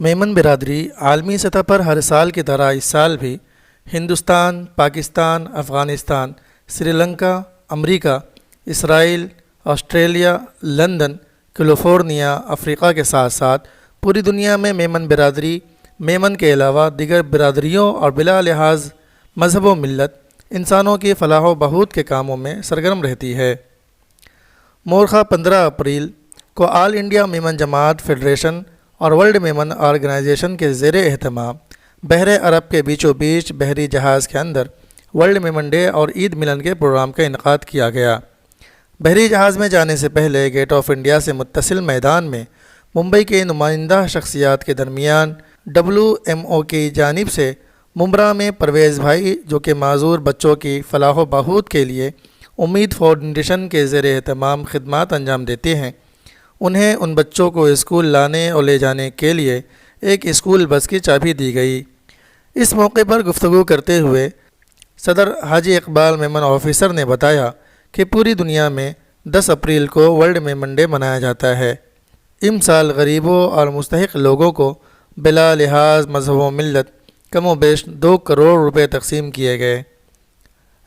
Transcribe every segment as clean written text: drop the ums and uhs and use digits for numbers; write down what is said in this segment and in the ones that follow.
मेमन बिरादरी आलमी सतह पर हर साल की तरह इस साल भी Hindustan, Pakistan, Afghanistan, Sri Lanka, America, Israel, Australia, London, California, Africa के साथ साथ पूरी दुनिया में मेमन बिरादरी मेमन के अलावा दीगर बिरादरियों और बिला लिहाज मज़हब व मिल्लत इंसानों की फलाह व बहूत के कामों में सरगर्म रहती है। मोरखा 15 अप्रैल को ऑल इंडिया मेमन जमात फेडरेशन और वर्ल्ड मेमन ऑर्गेनाइजेशन के ज़ेर एहतमाम बहरे अरब के बीचों बीच बहरी जहाज़ के अंदर वर्ल्ड मेमन डे और ईद मिलन के प्रोग्राम का इनकाद किया गया। बहरी जहाज़ में जाने से पहले गेट ऑफ इंडिया से मुत्तसिल मैदान में मुंबई के नुमाइंदा शख्सियात के दरमियान WMO की जानिब से मुंब्रा में परवेज़ भाई, जो कि माजूर बच्चों की फलाह बहूत के लिए उम्मीद फाउंडेशन के ज़ेर एहतमाम खिदमात अंजाम देते हैं, उन्हें उन बच्चों को स्कूल लाने और ले जाने के लिए एक स्कूल बस की चाबी दी गई। इस मौके पर गुफ्तगू करते हुए सदर हाजी इकबाल मेमन ऑफिसर ने बताया कि पूरी दुनिया में 10 अप्रैल को वर्ल्ड मेमन डे मनाया जाता है। इस साल गरीबों और मुस्तहिक लोगों को बिला लिहाज मज़हब व मिल्लत कमो बेश 2 करोड़ रुपए तकसीम किए गए।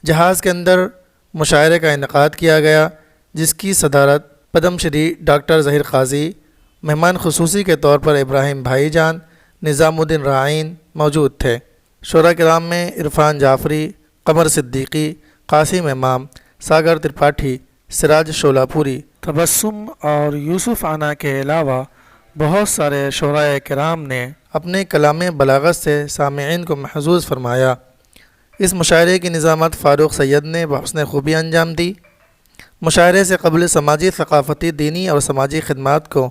जहाज़ के अंदर मुशायरे का इनकाद किया गया, जिसकी सदारत पद्मश्री डॉक्टर ज़हीर क़ाज़ी, मेहमान खुसूसी के तौर पर इब्राहिम भाईजान, निज़ामुद्दीन राइन मौजूद थे। शुरा किराम में इरफान जाफ़री, कमर सिद्दीकी, कासिम इमाम, सागर त्रिपाठी, सिराज शोलापुरी, तबस्सुम और यूसुफ आना के अलावा बहुत सारे शुराए किराम ने अपने कलाम बलागत से सामिईन को महजूज़ फरमाया। इस मुशायरे की निज़ामत फ़ारूक सैयद ने बहस्न खूबी अंजाम दी। मुशायरे से कबल समाजी, सकाफ़ती, दीनी और समाजी खिदमात को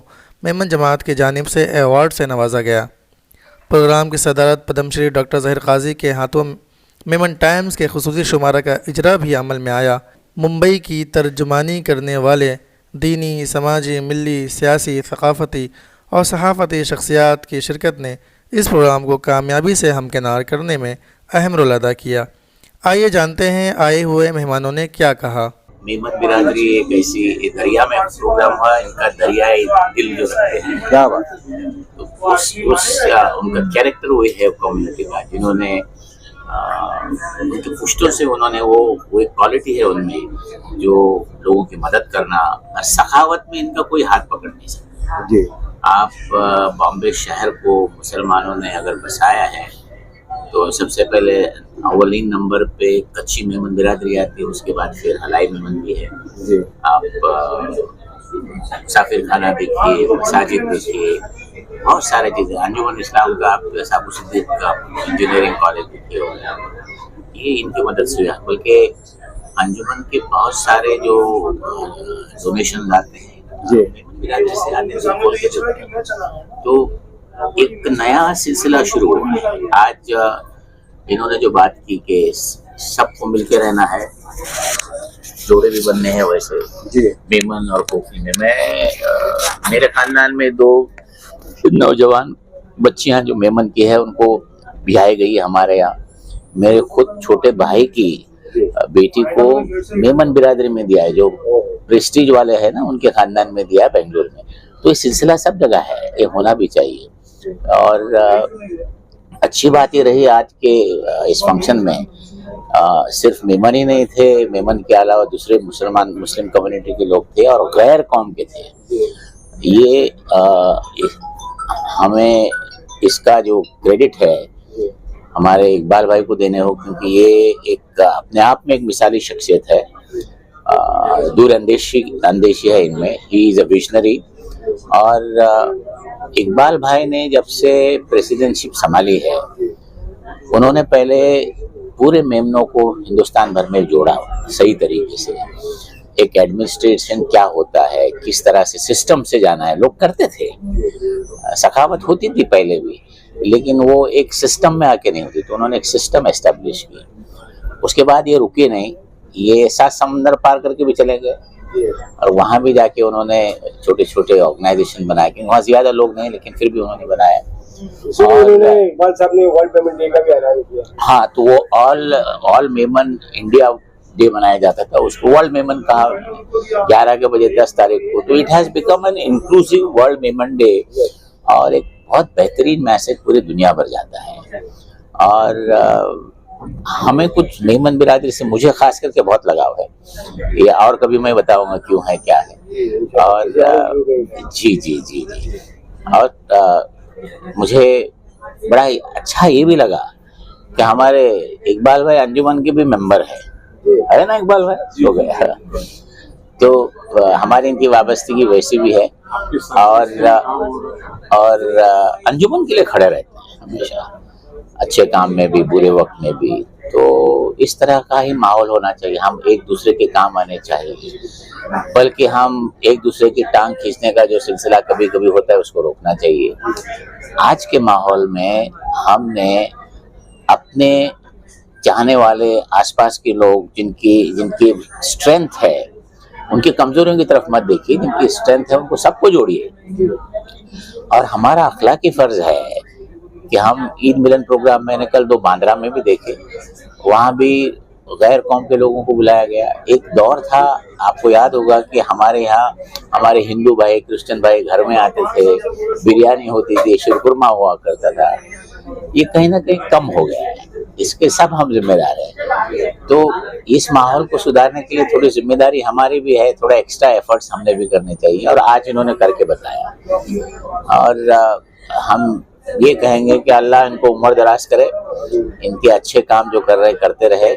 मेमन जमात की जानिब से एवार्ड से नवाजा गया। प्रोग्राम की सदारत पद्मश्री डॉक्टर ज़हीर क़ाज़ी के हाथों मेमन टाइम्स के खुसूसी शुमारा का इजरा भी अमल में आया। मुंबई की तर्जुमानी करने वाले दीनी, समाजी, मिली, सियासी, सकाफ़ती और सहाफ़ती शख्सियात की शिरकत ने इस प्रोग्राम को कामयाबी से हमकिनार करने में अहम रोल अदा किया। आइए जानते हैं आए हुए मेहमानों ने क्या कहा। मेमन बिरादरी एक ऐसी दरिया में प्रोग्राम हुआ, इनका दरियाई दिल जो रखते हैं, क्या बात, तो उनका कैरेक्टर वही है कम्युनिटी का, जिन्होंने उनके पुश्तों से उन्होंने वो एक क्वालिटी है उनमें जो लोगों की मदद करना। सखावत में इनका कोई हाथ पकड़ नहीं सकता जी। आप बॉम्बे शहर को मुसलमानों ने अगर बसाया है तो सबसे पहले अवलीन नंबर पे कच्ची मेमन बिरादरी आती है, उसके बाद फिर हलाई मेमन भी है जी। आप मुसाफिर खाना देखिए, मसाजिद देखिए, बहुत सारी चीज़ें, अंजुमन इस्लाम का आप साबु सिद्दीक का इंजीनियरिंग कॉलेज देखिए, ये इनकी मदद से है। बल्कि अंजुमन के बहुत सारे जो डोनेशन आते हैं जी, बिरादरी से आते हैं, तो एक नया सिलसिला शुरू हुआ। आज इन्होंने जो बात की कि सबको मिलके रहना है, जोड़े भी बनने हैं वैसे जी, मेमन और कोफी में। मैं मेरे खानदान में 2 नौजवान बच्चियां जो मेमन की है उनको ब्याही गई हमारे यहाँ। मेरे खुद छोटे भाई की बेटी को मेमन बिरादरी में दिया है, जो प्रेस्टीज वाले हैं ना, उनके खानदान में दिया है बेंगलुरु में। तो ये सिलसिला सब जगह है, ये होना भी चाहिए। और अच्छी बात ये रही आज के इस फंक्शन में सिर्फ मेमन ही नहीं थे, मेमन के अलावा दूसरे मुस्लिम कम्युनिटी के लोग थे और गैर कौम के थे। ये हमें इसका जो क्रेडिट है हमारे इकबाल भाई को देने हो, क्योंकि ये एक अपने आप में एक मिसाली शख्सियत है। दूर अंदेशी है इनमें, ही इज़ अ विजनरी। और इकबाल भाई ने जब से प्रेसिडेंटशिप संभाली है, उन्होंने पहले पूरे मेमनों को हिंदुस्तान भर में जोड़ा सही तरीके से। एक एडमिनिस्ट्रेशन क्या होता है, किस तरह से सिस्टम से जाना है, लोग करते थे, सखावत होती थी पहले भी, लेकिन वो एक सिस्टम में आके नहीं होती। तो उन्होंने एक सिस्टम एस्टेब्लिश किया। उसके बाद ये रुके नहीं, ये 7 समंदर पार करके भी चले गए और वहाँ भी जाके उन्होंने छोटे छोटे ऑर्गेनाइजेशन बनाए, क्योंकि वहाँ ज्यादा लोग नहीं, लेकिन फिर भी उन्होंने बनाया। उन्होंने इकबाल साहब ने वर्ल्ड मेमन डे का भी ऐलान किया। हाँ, तो वो ऑल मेमन इंडिया डे मनाया जाता था, उसको वर्ल्ड मेमन कहा 11 के बजे 10 तारीख को। तो it has become an inclusive world Memon day और एक बहुत बेहतरीन मैसेज पूरी दुनिया भर जाता है। और हमें कुछ मेमन बिरादरी से मुझे खास करके बहुत लगाव है, ये और कभी मैं बताऊंगा क्यों है क्या है। और जी जी जी जी और मुझे बड़ा ही अच्छा ये भी लगा कि हमारे इकबाल भाई अंजुमन के भी मेंबर है ना, इकबाल भाई हो गया। तो हमारी इनकी वाबस्तगी वैसी भी है और अंजुमन के लिए खड़े रहते हैं हमेशा, अच्छे काम में भी बुरे वक्त में भी। तो इस तरह का ही माहौल होना चाहिए, हम एक दूसरे के काम आने चाहिए, बल्कि हम एक दूसरे की टांग खींचने का जो सिलसिला कभी कभी होता है उसको रोकना चाहिए। आज के माहौल में हमने अपने चाहने वाले आसपास के लोग जिनकी स्ट्रेंथ है उनकी कमजोरियों की तरफ मत देखिए, जिनकी स्ट्रेंथ है उनको सबको जोड़िए। और हमारा अखलाकी फर्ज है कि हम ईद मिलन प्रोग्राम मैंने कल 2 बांद्रा में भी देखे, वहाँ भी गैर कौम के लोगों को बुलाया गया। एक दौर था, आपको याद होगा कि हमारे यहाँ हमारे हिंदू भाई क्रिश्चियन भाई घर में आते थे, बिरयानी होती थी, शीरकुरमा हुआ करता था। ये कहीं ना कहीं कम हो गया है, इसके सब हम जिम्मेदार हैं। तो इस माहौल को सुधारने के लिए थोड़ी जिम्मेदारी हमारी भी है, थोड़ा एक्स्ट्रा एफर्ट्स हमने भी करने चाहिए और आज इन्होंने करके बताया। और हम ये कहेंगे कि अल्लाह इनको उम्र दराज करे, इनके अच्छे काम जो कर रहे करते रहे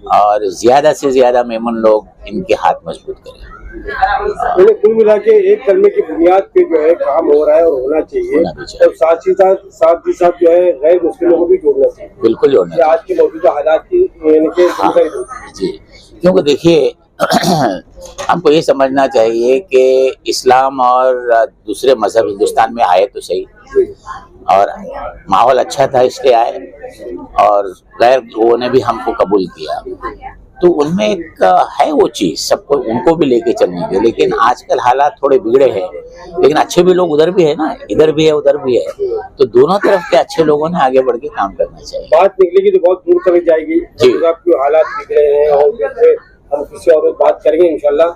और ज्यादा से ज्यादा मेमन लोग इनके हाथ मजबूत करें। कुल मिला के एक कलमे की बुनियाद पे जो है काम हो रहा है और होना चाहिए, और साथ ही साथ जो है गैर मुस्लिमों को भी जोड़ना चाहिए। बिल्कुल जोड़ना चाहिए आज के मौजूदा हालात की जी, क्योंकि देखिए हमको ये समझना चाहिए कि इस्लाम और दूसरे मजहब हिंदुस्तान में आए तो सही, और माहौल अच्छा था इसलिए आए, और गैर लोगों ने भी हमको कबूल किया। तो उनमें एक है वो चीज, सबको उनको भी लेके चलनी चाहिए। लेकिन आजकल हालात थोड़े बिगड़े हैं, लेकिन अच्छे भी लोग उधर भी है ना, इधर भी है उधर भी है, तो दोनों तरफ के अच्छे लोगों ने आगे बढ़ के काम करना चाहिए। बात निकलेगी तो बहुत दूर तक जाएगी जी। आपके हालात बिगड़े हैं और जैसे हम किसी और बात करेंगे इंशाल्लाह,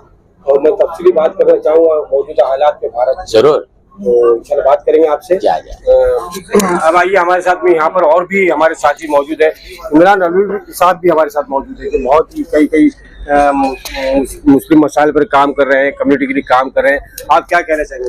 और मैं तफसीली बात करना चाहूँगा मौजूदा हालात में भारत। जरूर, तो इंशाल्लाह बात करेंगे आपसे। अब आइए, हमारे साथ में यहाँ पर और भी हमारे साथी मौजूद है। इमरान अलवी साहब भी हमारे साथ मौजूद है, जो बहुत ही कई मुस्लिम मसाइल पर काम कर रहे हैं, कम्युनिटी के लिए काम कर रहे हैं। आप क्या कहना चाहेंगे?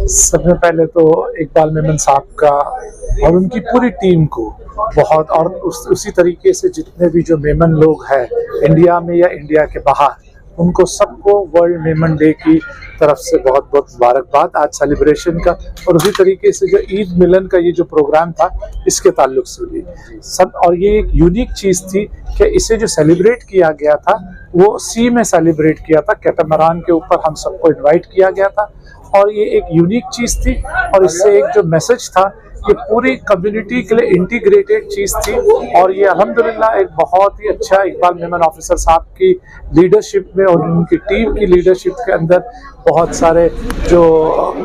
सबसे पहले तो इकबाल मेमन साहब का और उनकी पूरी टीम को बहुत, और उसी तरीके से जितने भी जो मेमन लोग हैं इंडिया में या इंडिया के बाहर, उनको सबको वर्ल्ड मेमन डे की तरफ से बहुत बहुत मुबारकबाद आज सेलिब्रेशन का। और उसी तरीके से जो ईद मिलन का ये जो प्रोग्राम था इसके ताल्लुक से भी सब, और ये एक यूनिक चीज़ थी कि इसे जो सेलिब्रेट किया गया था वो सी में सेलिब्रेट किया था, कैटामरान के ऊपर हम सबको इनवाइट किया गया था, और ये एक यूनिक चीज़ थी। और इससे एक जो मैसेज था ये पूरी कम्युनिटी के लिए इंटीग्रेटेड चीज़ थी, और ये अल्हम्दुलिल्लाह एक बहुत ही अच्छा इकबाल मेमन ऑफिसर साहब की लीडरशिप में और उनकी टीम की लीडरशिप के अंदर बहुत सारे जो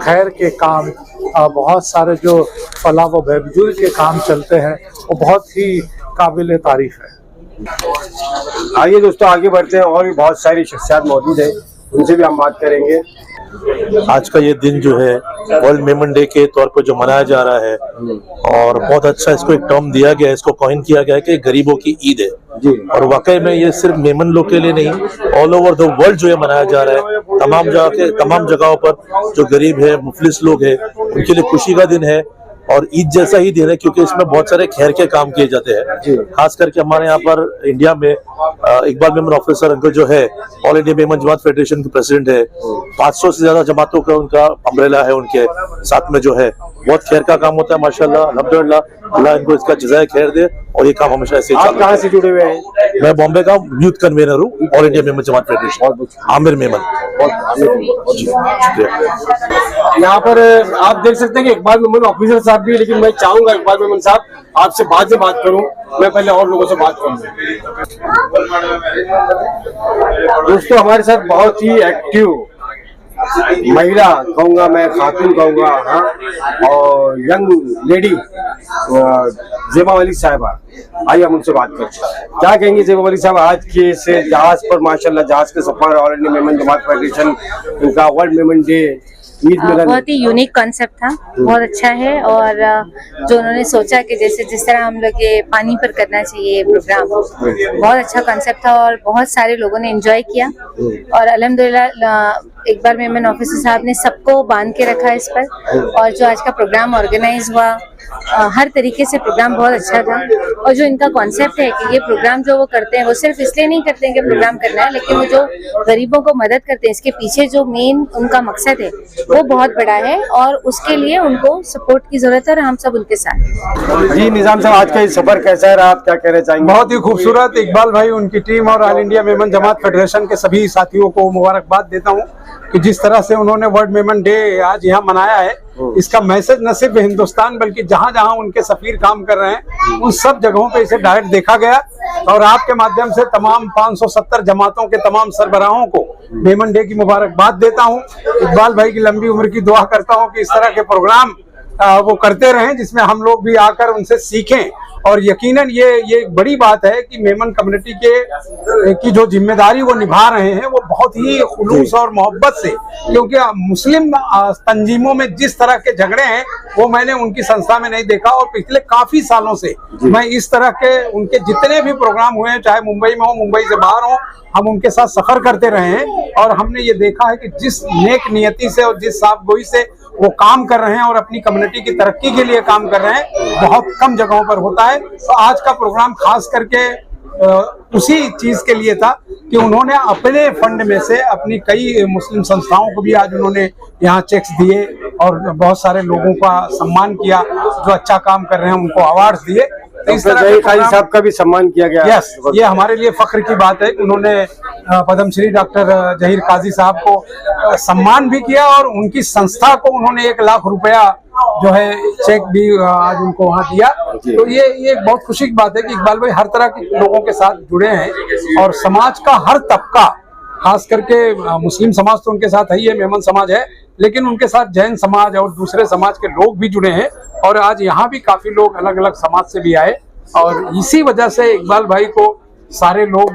खैर के काम, बहुत सारे जो फलाह व बहबूद के काम चलते हैं, वो बहुत ही काबिल तारीफ है। आइए दोस्तों आगे बढ़ते हैं, और भी बहुत सारी शख्सियात मौजूद है, उनसे भी हम बात करेंगे। आज का ये दिन जो है वर्ल्ड मेमन डे के तौर पर जो मनाया जा रहा है, और बहुत अच्छा इसको एक टर्म दिया गया है, इसको कॉइन किया गया है कि गरीबों की ईद है जी। और वाकई में ये सिर्फ मेमन लोग के लिए नहीं, ऑल ओवर द वर्ल्ड जो ये मनाया जा रहा है, तमाम जगहों पर जो गरीब है, मुफलिस लोग हैं, उनके लिए खुशी का दिन है। और ईद जैसा ही दिन है क्योंकि इसमें बहुत सारे खैर के काम किए जाते हैं। खास करके हमारे यहाँ पर इंडिया में इकबाल मेमन ऑफिसर अंकल जो है ऑल इंडिया मेमन जमात फेडरेशन के प्रेसिडेंट है, 500 से ज्यादा जमातों का उनका अम्ब्रेला है, उनके साथ में जो है बहुत खैर का काम होता है माशाल्लाह, अल्हम्दुलिल्लाह, अल्लाह इनको इसका जज़ाए खैर दे और ये काम हमेशा ऐसे ही चले। आप कहाँ से जुड़े हुए हैं? मैं बॉम्बे का यूथ कन्वीनर हूँ ऑल इंडिया मेमन जमात फेडरेशन, आमिर मेमन। यहाँ पर आप देख सकते हैं कि इकबाल मेमन ऑफिसर साहब भी, लेकिन मैं चाहूंगा इकबाल मेमन साहब आपसे बाद में बात करूं, मैं पहले और लोगों से बात करूंगा। दोस्तों हमारे साथ बहुत ही एक्टिव महिला कहूँगा, मैं खातून कहूँगा, हाँ, और यंग लेडी ज़ेबा वली साहिबा, आइए हम उनसे बात करते हैं। क्या कहेंगे ज़ेबा वली साहब, आज के इस जहाज पर माशाल्लाह, जहाज के सफर ऑल इंडिया मेमन जमात फेडरेशन उनका वर्ल्ड मेमन डे ईद मिलन बहुत ही यूनिक कॉन्सेप्ट था, बहुत अच्छा है। और जो उन्होंने सोचा कि जैसे जिस तरह हम लोग ये पानी पर करना चाहिए प्रोग्राम, बहुत अच्छा कॉन्सेप्ट था और बहुत सारे लोगों ने एंजॉय किया। और अल्हम्दुलिल्लाह इकबाल मेमन ऑफिसर साहब ने सबको बांध के रखा इस पर। और जो आज का प्रोग्राम ऑर्गेनाइज हुआ, हर तरीके से प्रोग्राम बहुत अच्छा था। और जो इनका कॉन्सेप्ट है कि ये प्रोग्राम जो वो करते हैं वो सिर्फ इसलिए नहीं करते हैं कि प्रोग्राम करना है, लेकिन वो जो गरीबों को मदद करते हैं, इसके पीछे जो मेन उनका मकसद है वो बहुत बड़ा है और उसके लिए उनको सपोर्ट की जरूरत है और हम सब उनके साथ हैं। जी निजाम साहब, आज का ये सफर कैसा रहा, आप क्या कहना चाहेंगे? बहुत ही खूबसूरत। इकबाल भाई, उनकी टीम और ऑल इंडिया मेमन जमात फेडरेशन के सभी साथियों को मुबारकबाद देता हूं कि जिस तरह से उन्होंने वर्ल्ड मेमन डे आज यहाँ मनाया है, इसका मैसेज न सिर्फ हिंदुस्तान बल्कि जहाँ जहाँ उनके सफीर काम कर रहे हैं उन सब जगहों पे इसे डायरेक्ट देखा गया। और आपके माध्यम से तमाम 570 जमातों के तमाम सरबराहों को मेमन डे की मुबारकबाद देता हूँ। इकबाल भाई की लंबी उम्र की दुआ करता हूँ कि इस तरह के प्रोग्राम वो करते रहें जिसमें हम लोग भी आकर उनसे सीखें। और यकीनन ये एक बड़ी बात है कि मेमन कम्युनिटी की जो जिम्मेदारी वो निभा रहे हैं वो बहुत ही खुलूस और मोहब्बत से, क्योंकि मुस्लिम तंजीमों में जिस तरह के झगड़े हैं वो मैंने उनकी संस्था में नहीं देखा। और पिछले काफी सालों से मैं इस तरह के उनके जितने भी प्रोग्राम हुए हैं, चाहे मुंबई में हो, मुंबई से बाहर हो, हम उनके साथ सफर करते रहे हैं। और हमने ये देखा है कि जिस नेक नियति से और जिस साफगोई से वो काम कर रहे हैं और अपनी कम्युनिटी की तरक्की के लिए काम कर रहे हैं, बहुत कम जगहों पर होता है। तो आज का प्रोग्राम खास करके उसी चीज के लिए था कि उन्होंने अपने फंड में से अपनी कई मुस्लिम संस्थाओं को भी आज उन्होंने यहाँ चेक्स दिए और बहुत सारे लोगों का सम्मान किया जो अच्छा काम कर रहे हैं, उनको अवार्ड्स दिए। तो इस तरह जहीर काजी साहब का भी सम्मान किया गया। यस, ये हमारे लिए फख्र की बात है कि उन्होंने पद्मश्री डॉक्टर जहीर काजी साहब को सम्मान भी किया और उनकी संस्था को उन्होंने 1 लाख रुपया जो है चेक भी आज उनको वहाँ दिया। तो ये एक बहुत खुशी की बात है कि इकबाल भाई हर तरह के लोगों के साथ जुड़े हैं और समाज का हर तबका, खास करके मुस्लिम समाज तो उनके साथ है ही है, मेमन समाज है, लेकिन उनके साथ जैन समाज और दूसरे समाज के लोग भी जुड़े हैं। और आज यहाँ भी काफी लोग अलग अलग समाज से भी आए और इसी वजह से इकबाल भाई को सारे लोग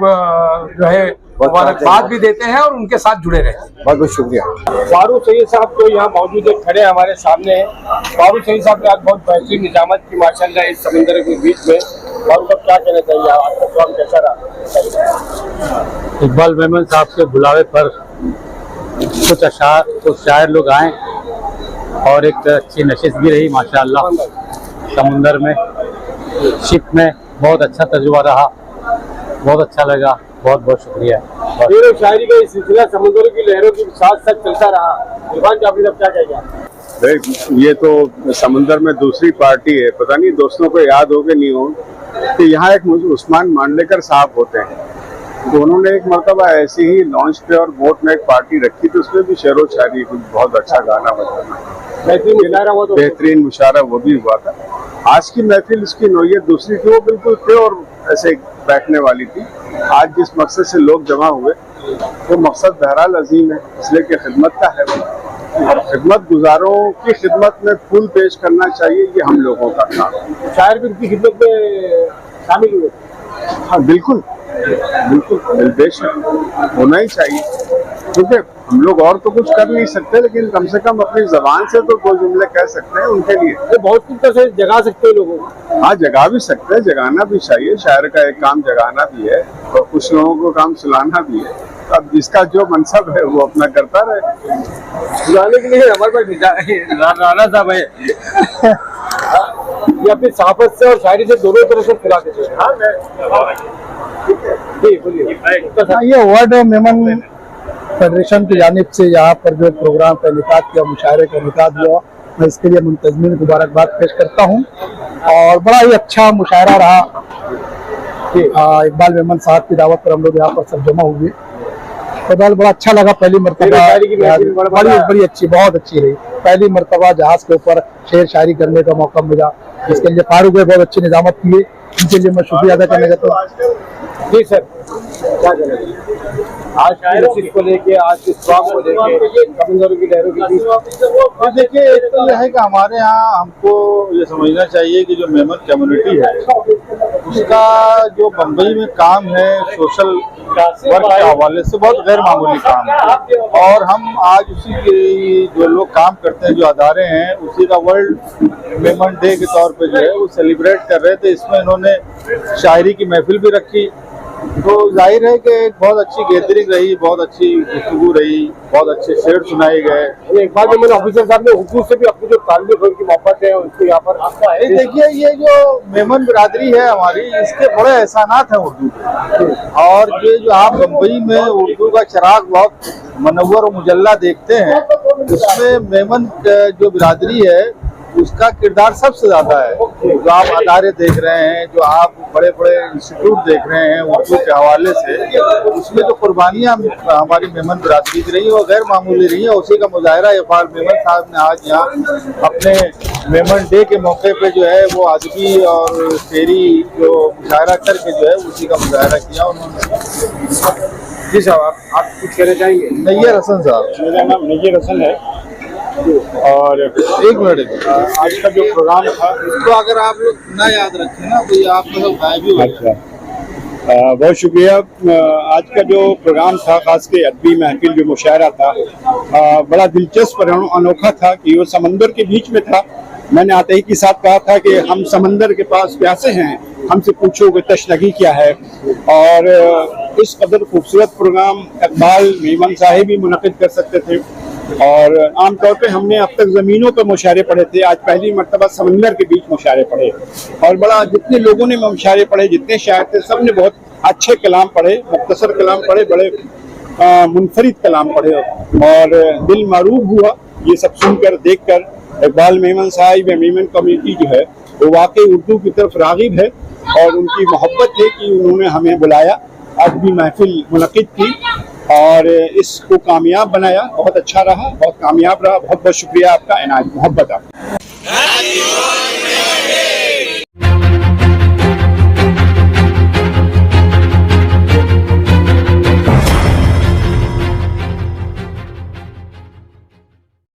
जो है मुबारकबाद भी देते हैं और उनके साथ जुड़े रहते हैं। बहुत बहुत शुक्रिया। फारूक सईद साहब तो यहाँ मौजूद है, खड़े हमारे सामने हैं। फारूक सईद साहब ने आज बहुत बेहतरीन निजामत की माशाल्लाह इस समुद्र के बीच में। और सब क्या कहना चाहिए, आपका प्रोग्राम कैसा रहा? इकबाल मेमन साहब के बुलावे पर कुछ शायर लोग आए और एक अच्छी नशिश भी रही माशाल्लाह। समुंदर में शिप में बहुत अच्छा तजुर्बा रहा, बहुत अच्छा लगा। बहुत बहुत शुक्रिया। शेर और शायरी का सिलसिला समुद्र की लहरों के साथ साथ चलता रहा। इरफान जाफरी साहब क्या कहेंगे? ये तो समुंदर में दूसरी पार्टी है, पता नहीं दोस्तों को याद हो कि नहीं हो कि यहाँ एक उस्मान मांडलेकर साहब होते हैं, तो उन्होंने एक मरतबा ऐसे ही लॉन्च पे और बोट में एक पार्टी रखी थी, उसमें भी शेर व शायरी बहुत अच्छा गाना बजाना, बेहतरीन मुशायरा वो भी हुआ था। आज की महफिल इसकी नोयत दूसरी थी, वो बिल्कुल प्योर ऐसे बैठने वाली थी। आज जिस मकसद से लोग जमा हुए वो मकसद बहरहाल अजीम है, इसलिए कि खिदमत का है और खिदमत गुजारों की खिदमत में फूल पेश करना चाहिए, ये हम लोगों का काम है। शायर भी उनकी खिदमत में शामिल हुए? हाँ बिल्कुल बिल्कुल, बेशक होना ही चाहिए, क्योंकि हम लोग और तो कुछ कर नहीं सकते, लेकिन कम से कम अपनी जबान से तो 2 जुमले कह सकते हैं उनके लिए। ये बहुत कुछ तरह से जगा सकते हैं लोगों को। हाँ, जगा भी सकते हैं, जगाना भी चाहिए। शायर का एक काम जगाना भी है और कुछ लोगों को काम सुलाना भी है। अब जिसका जो मनसब है वो अपना करता रहे। सुलाने के लिए हमारे पास राना साहब है, ये अपनी सहाफत से और शायरी से दोनों तरह से खिला देते हैं। ये वर्ल्ड मेमन फेडरेशन की जानिब से यहाँ पर जो प्रोग्राम का इनेकाद किया, मुशायरे का इनेकाद हुआ, मैं इसके लिए मुंतज़मीन को मुबारकबाद पेश करता हूँ। और बड़ा ही अच्छा मुशायरा रहा। इकबाल मेमन साहब की दावत पर हम लोग यहाँ पर सब जमा हुए, तो बड़ा अच्छा लगा। पहली मरतबा बड़ी अच्छी, बहुत अच्छी रही। पहली मरतबा जहाज के ऊपर शेर शायरी करने का मौका मिला, इसके लिए फारूक भाई बहुत अच्छी निजामत किए, इनके लिए मैं शुक्रिया अदा करना चाहता हूँ। जी सर। क्या कहना चाहिए आज की नसीब को लेके, आज के स्वागत को लेके, समंदरों की लहरों के बीच? देखिए, एक तो यह है कि हमारे यहाँ हमको ये समझना चाहिए कि जो मेमन कम्युनिटी है उसका जो बम्बई में काम है सोशल वर्क के हवाले से बहुत गैर मामूली काम है, और हम आज उसी के जो लोग काम करते हैं, जो अदारे हैं, उसी का वर्ल्ड मेमन डे के तौर पे जो है वो सेलिब्रेट कर रहे थे। इसमें इन्होंने शायरी की महफिल भी रखी, तो जाहिर है कि एक बहुत अच्छी गैदरिंग रही, बहुत अच्छी गुफ्तगू रही, बहुत अच्छे शेर सुनाए गए। एक बार मैंने ऑफिसर साहब ने उर्दू से भी अपनी जो ताल्लुक है, उनकी मोहब्बत है, उसको यहाँ पर देखिए, ये जो मेमन बिरादरी है हमारी, इसके बड़े एहसानात हैं उर्दू के, और ये जो आप बम्बई में उर्दू का चिराग बहुत मनव्वर और मुजल्ला देखते हैं, उसमें मेमन जो बिरादरी है उसका किरदार सबसे ज्यादा है। जो आप अदारे देख रहे हैं, जो आप बड़े बड़े इंस्टीट्यूट देख रहे हैं उर्दू के हवाले से, उसमें जो कुर्बानियाँ हमारी मेमन बिरादरी की रही है वो गैर मामूली रही है। उसी का मुजाहरा इकबाल मेमन साहब ने आज यहाँ अपने मेमन डे के मौके पे जो है वो अदबी और शेरी जो मुजाहरा करके जो है उसी का मुजाहरा किया उन्होंने। जी साहब, आप कुछ कहना चाहेंगे? नैयर हसन साहब। मेरा नाम नैयर हसन है, और एक मिनट, आज का जो प्रोग्राम था इसको अगर आप लोग ना याद रखें ना तो ये आप मतलब गायब ही हो जाएगा। बहुत शुक्रिया। आज का जो प्रोग्राम था, खास के अदबी महफिल जो मुशायरा था, बड़ा दिलचस्प और अनोखा था कि वो समंदर के बीच में था। मैंने आते ही के साथ कहा था कि हम समंदर के पास प्यासे हैं, हमसे पूछो कि तशनगी क्या है। और इस कदर खूबसूरत प्रोग्राम इकबाल मेमन साहिब ही मुनक़िद कर सकते थे, और आमतौर पे हमने अब तक ज़मीनों पर मुशायरे पढ़े थे, आज पहली मर्तबा समंदर के बीच मुशायरे पढ़े। और बड़ा जितने लोगों ने मुशायरे पढ़े, जितने शायर थे, सब ने बहुत अच्छे कलाम पढ़े, मुख्तसर कलाम पढ़े, बड़े मुनफरिद कलाम पढ़े, और दिल मरूब हुआ ये सब सुनकर, देखकर। इकबाल मेमन साहिब या मेमन कम्युनिटी जो है वो वाकई उर्दू की तरफ राग़िब है, और उनकी मोहब्बत है कि उन्होंने हमें बुलाया, अदबी महफिल मुनक़िद की और इसको कामयाब बनाया। बहुत अच्छा रहा, बहुत कामयाब रहा। बहुत बहुत शुक्रिया आपका, इनायत मोहब्बत आपका।